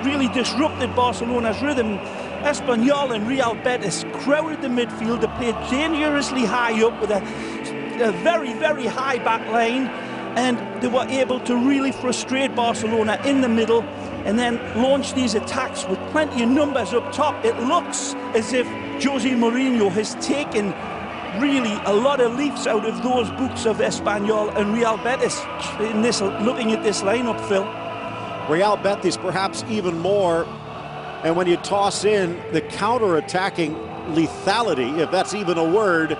really disrupted Barcelona's rhythm. Espanyol and Real Betis crowded the midfield. They played dangerously high up with a very, very high back line, and they were able to really frustrate Barcelona in the middle and then launch these attacks with plenty of numbers up top. It looks as if Jose Mourinho has taken really a lot of leaps out of those books of Espanyol and Real Betis in this, looking at this lineup, Phil. Real Betis perhaps even more, and when you toss in the counter-attacking lethality, if that's even a word,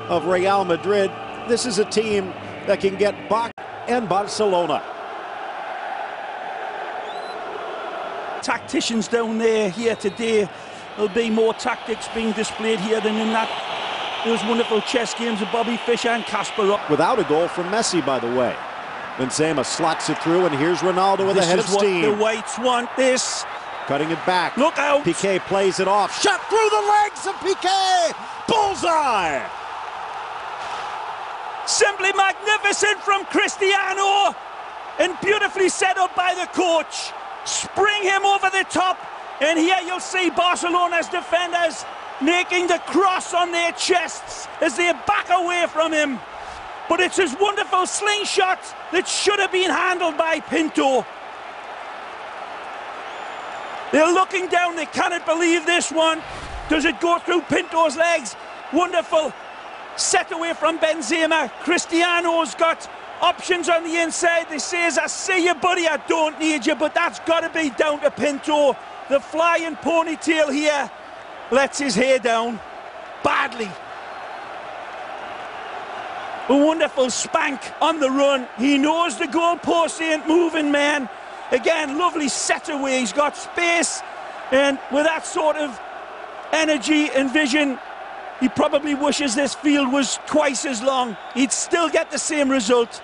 of Real Madrid, this is a team that can get Bach and Barcelona. Tacticians down there here today. There'll be more tactics being displayed here than in those wonderful chess games of Bobby Fischer and Kasparov. Without a goal from Messi, by the way. Benzema slots it through, and here's Ronaldo with a head of steam. The Whites want this. Cutting it back. Look out! Piqué plays it off. Shot through the legs of Piqué! Bullseye! Simply magnificent from Cristiano, and beautifully set up by the coach. Spring him over the top, and here you'll see Barcelona's defenders making the cross on their chests as they back away from him. But it's his wonderful slingshot that should have been handled by Pinto. They're looking down, they cannot believe this one. Does it go through Pinto's legs? Wonderful set away from Benzema. Cristiano's got options on the inside. He says, I see you, buddy, I don't need you, but that's got to be down to Pinto. The flying ponytail here lets his hair down badly. A wonderful spank on the run. He knows the goalpost ain't moving, man. Again, lovely set away. He's got space, and with that sort of energy and vision, he probably wishes this field was twice as long. He'd still get the same result.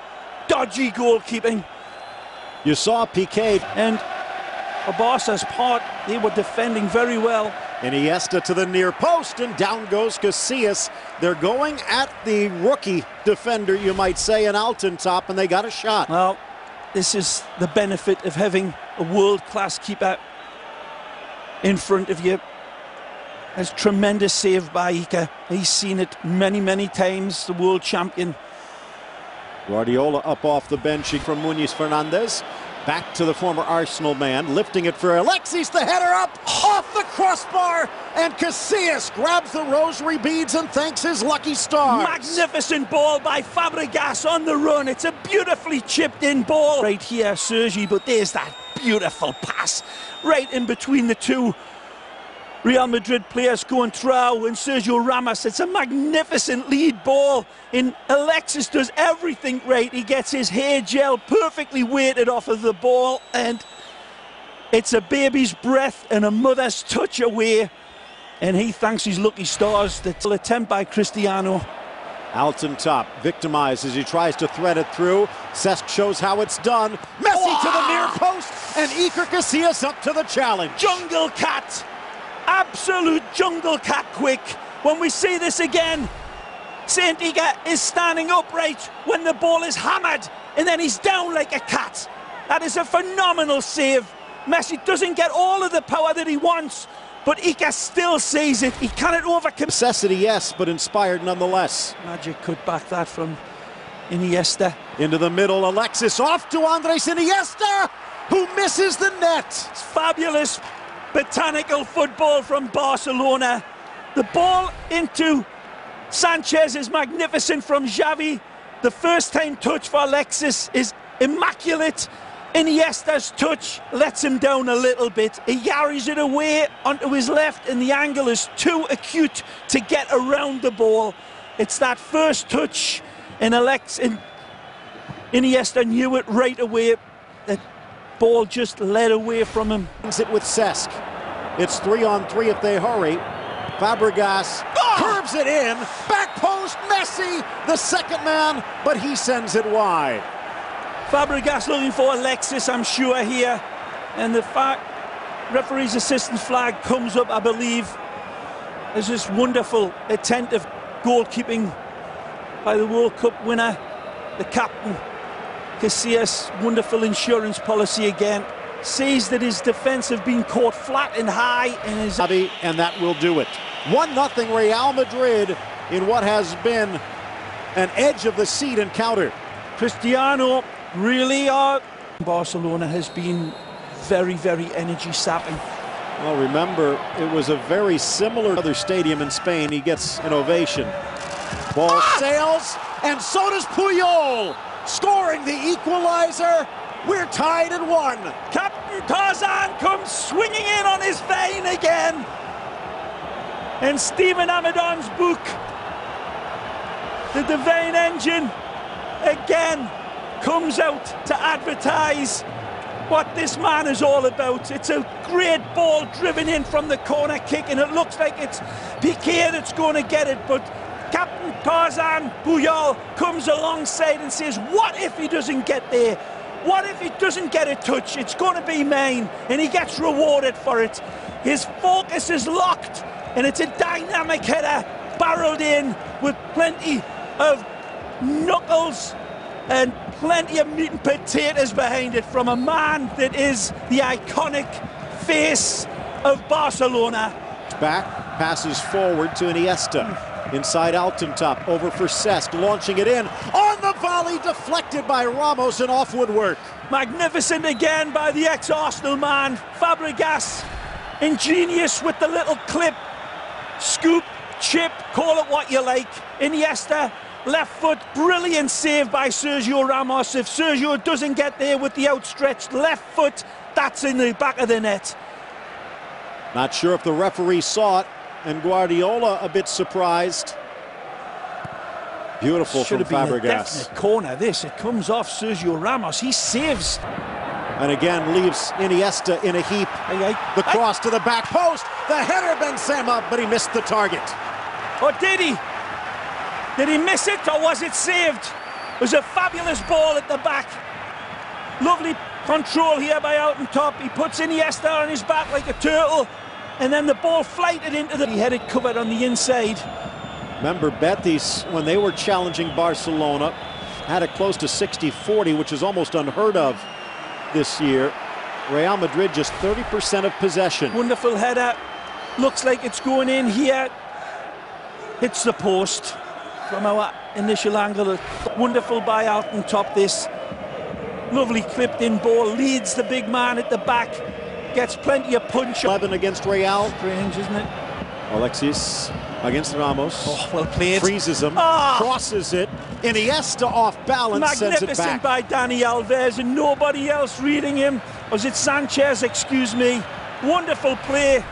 Dodgy goalkeeping. You saw Piqué. And for Barca's part, they were defending very well. Iniesta to the near post, and down goes Casillas. They're going at the rookie defender, you might say, in Altintop, and they got a shot. Well, this is the benefit of having a world-class keeper in front of you. There's tremendous save by Iker. He's seen it many, many times, the world champion. Guardiola up off the bench from Muniz Fernandez. Back to the former Arsenal man, lifting it for Alexis, the header up, off the crossbar, and Casillas grabs the rosary beads and thanks his lucky stars. Magnificent ball by Fabregas on the run. It's a beautifully chipped in ball. Right here, Sergi, but there's that beautiful pass right in between the two Real Madrid players, Coentrao and Sergio Ramos. It's a magnificent lead ball, and Alexis does everything right. He gets his hair gel perfectly weighted off of the ball, and it's a baby's breath and a mother's touch away, and he thanks his lucky stars. The attempt by Cristiano. Altintop victimized as he tries to thread it through. Cesc shows how it's done. Messi to the near post, and Iker Casillas up to the challenge. Jungle cat. Absolute jungle cat quick. When we see this again, Saint Iker is standing upright when the ball is hammered, and then he's down like a cat. That is a phenomenal save. Messi doesn't get all of the power that he wants, but Iker still sees it. He cannot overcome. Necessity, yes, but inspired nonetheless. Magic could back that from Iniesta. Into the middle, Alexis off to Andres Iniesta, who misses the net. It's fabulous botanical football from Barcelona. The ball into Sanchez is magnificent from Xavi. The first time touch for Alexis is immaculate. Iniesta's touch lets him down a little bit. He carries it away onto his left, and the angle is too acute to get around the ball. It's that first touch, and Iniesta knew it right away. That ball just led away from him. It with Cesc. It's 3-on-3 if they hurry. Fabregas curves it in. Back post, Messi, the second man, but he sends it wide. Fabregas looking for Alexis, I'm sure, here. And the referee's assistant flag comes up, I believe. There's this wonderful, attentive goalkeeping by the World Cup winner, the captain. Casillas, wonderful insurance policy again. sees that his defense have been caught flat and high, and that will do it. 1-0 Real Madrid in what has been an edge of the seat encounter. Cristiano really Barcelona has been very, very energy sapping. Well, remember, it was a very similar other stadium in Spain. He gets an ovation. Ball sails, and so does Puyol, scoring the equalizer. We're tied at 1. Captain Tarzan comes swinging in on his vein again. And Stephen Amadon's book, the vein engine, again comes out to advertise what this man is all about. It's a great ball driven in from the corner kick, and it looks like it's Piqué that's going to get it, but Captain Tarzan Puyol comes alongside and says, what if he doesn't get there? What if he doesn't get a touch? It's going to be mine, and he gets rewarded for it. His focus is locked, and it's a dynamic header barreled in with plenty of knuckles and plenty of meat and potatoes behind it from a man that is the iconic face of Barcelona. Back, passes forward to Iniesta. Inside Altintop, over for Cesc, launching it in. On the volley, deflected by Ramos and off woodwork. Magnificent again by the ex-Arsenal man. Fabregas, ingenious with the little clip. Scoop, chip, call it what you like. Iniesta, left foot, brilliant save by Sergio Ramos. If Sergio doesn't get there with the outstretched left foot, that's in the back of the net. Not sure if the referee saw it, and Guardiola a bit surprised. Beautiful from Fabregas. Should have been a definite corner, this. It comes off Sergio Ramos. He saves. And again leaves Iniesta in a heap. The cross to the back post. The header, Benzema, but he missed the target. Or did he? Did he miss it, or was it saved? It was a fabulous ball at the back. Lovely control here by Altintop. He puts Iniesta on his back like a turtle, and then the ball flighted into the... He had it covered on the inside. Remember, Betis, when they were challenging Barcelona, had it close to 60-40, which is almost unheard of this year. Real Madrid just 30% of possession. Wonderful header. Looks like it's going in here. Hits the post from our initial angle. Wonderful by Altintop, this. Lovely clipped in ball. Leads the big man at the back. Gets plenty of punch. 11 against Real. Strange, isn't it? Alexis against Ramos. Oh, well played. Freezes him. Crosses it. Iniesta off balance. Sends it back. Magnificent by Dani Alves, and nobody else reading him. Was it Sanchez? Excuse me. Wonderful play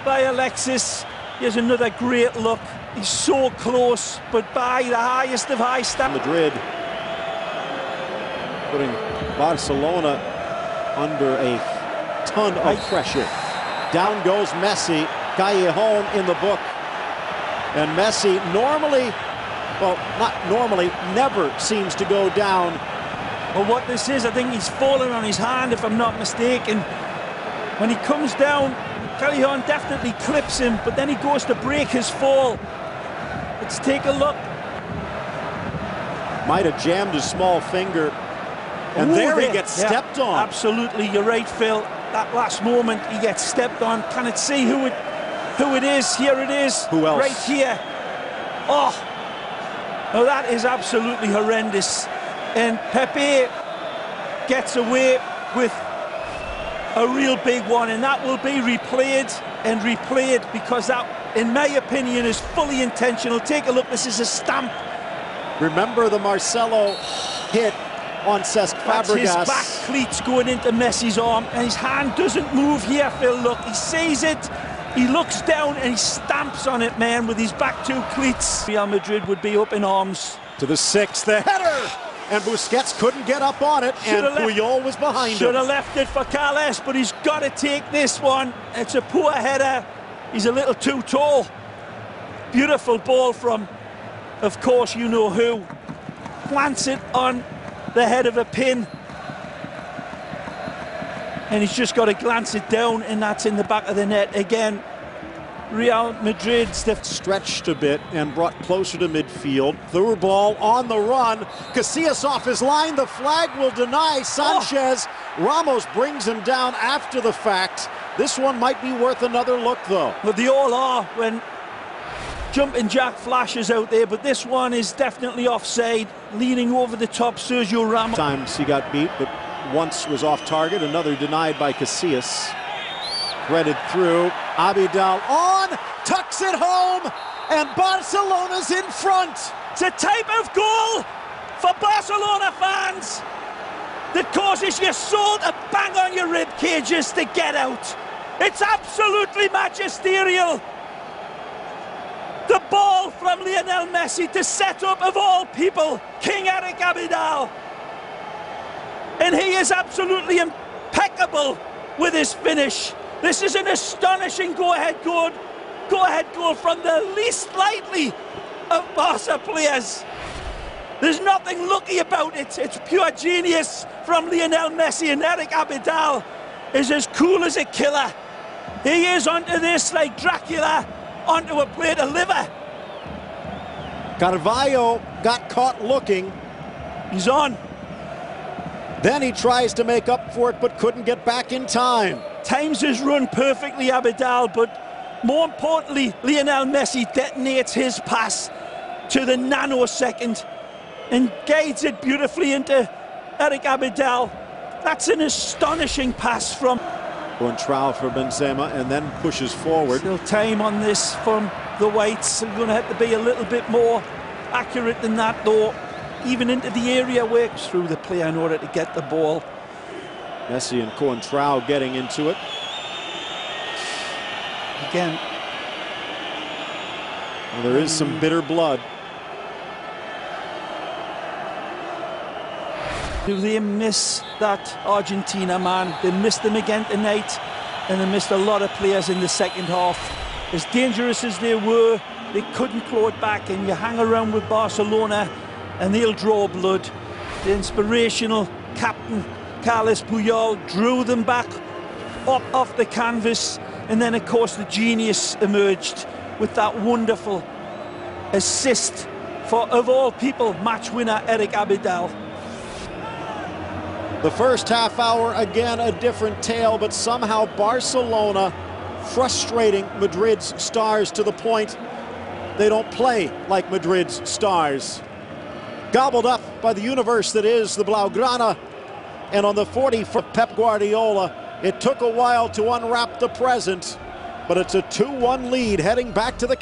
by Alexis. Here's another great look. He's so close, but by the highest of high standards. Madrid putting Barcelona under a ton of pressure. Down goes Messi. Callejon in the book. And Messi normally, well, not normally, never seems to go down. Well, what this is, I think he's fallen on his hand, if I'm not mistaken. When he comes down, Callejon definitely clips him, but then he goes to break his fall. Let's take a look. Might have jammed his small finger. And there he gets stepped on. Absolutely, you're right, Phil. That last moment, he gets stepped on. Can it see who it is? Here it is. Who else? Right here. Oh, no, that is absolutely horrendous. And Pepe gets away with a real big one, and that will be replayed and replayed, because that, in my opinion, is fully intentional. Take a look. This is a stamp. Remember the Marcelo hit on Cesc Fabregas. That's his back cleats going into Messi's arm, and his hand doesn't move here, Phil. Look, he sees it, he looks down, and he stamps on it, man, with his back two cleats. Real Madrid would be up in arms. To the sixth, the header! And Busquets couldn't get up on it, and Puyol was behind him. Should have left it for Carles, but he's got to take this one. It's a poor header. He's a little too tall. Beautiful ball from, of course, you know who. Plants it on the head of a pin, and he's just got to glance it down, and that's in the back of the net again. Real Madrid's stretched a bit and brought closer to midfield. Through ball on the run. Casillas off his line. The flag will deny Sanchez. Ramos brings him down after the fact. This one might be worth another look, though. Well, they all are when jumping jack flashes out there, but this one is definitely offside. Leaning over the top, Sergio Ramos. Times he got beat, but once was off target. Another denied by Casillas. Threaded through. Abidal on, tucks it home, and Barcelona's in front. It's a type of goal for Barcelona fans that causes your soul to bang on your rib cages to get out. It's absolutely magisterial. The ball from Lionel Messi to set up, of all people, King Eric Abidal. And he is absolutely impeccable with his finish. This is an astonishing go-ahead goal from the least likely of Barca players. There's nothing lucky about it. It's pure genius from Lionel Messi, and Eric Abidal is as cool as a killer. He is onto this like Dracula onto a plate of liver. Carvalho got caught looking. He's on. Then he tries to make up for it, but couldn't get back in time. Times his run perfectly, Abidal, but more importantly, Lionel Messi detonates his pass to the nanosecond and guides it beautifully into Eric Abidal. That's an astonishing pass from Contral for Benzema, and then pushes forward. Still time on this from the Whites. They're going to have to be a little bit more accurate than that, though. Even into the area, works through the player in order to get the ball. Messi and Contral getting into it. Again. Well, there is some bitter blood. Do they miss that Argentina man? They missed them again tonight, and they missed a lot of players in the second half. As dangerous as they were, they couldn't claw it back, and you hang around with Barcelona and they'll draw blood. The inspirational captain Carles Puyol drew them back up off the canvas, and then of course the genius emerged with that wonderful assist for, of all people, match winner Eric Abidal. The first half hour, again, a different tale, but somehow Barcelona frustrating Madrid's stars to the point they don't play like Madrid's stars. Gobbled up by the universe that is the Blaugrana, and on the 40 for Pep Guardiola, it took a while to unwrap the present, but it's a 2-1 lead heading back to the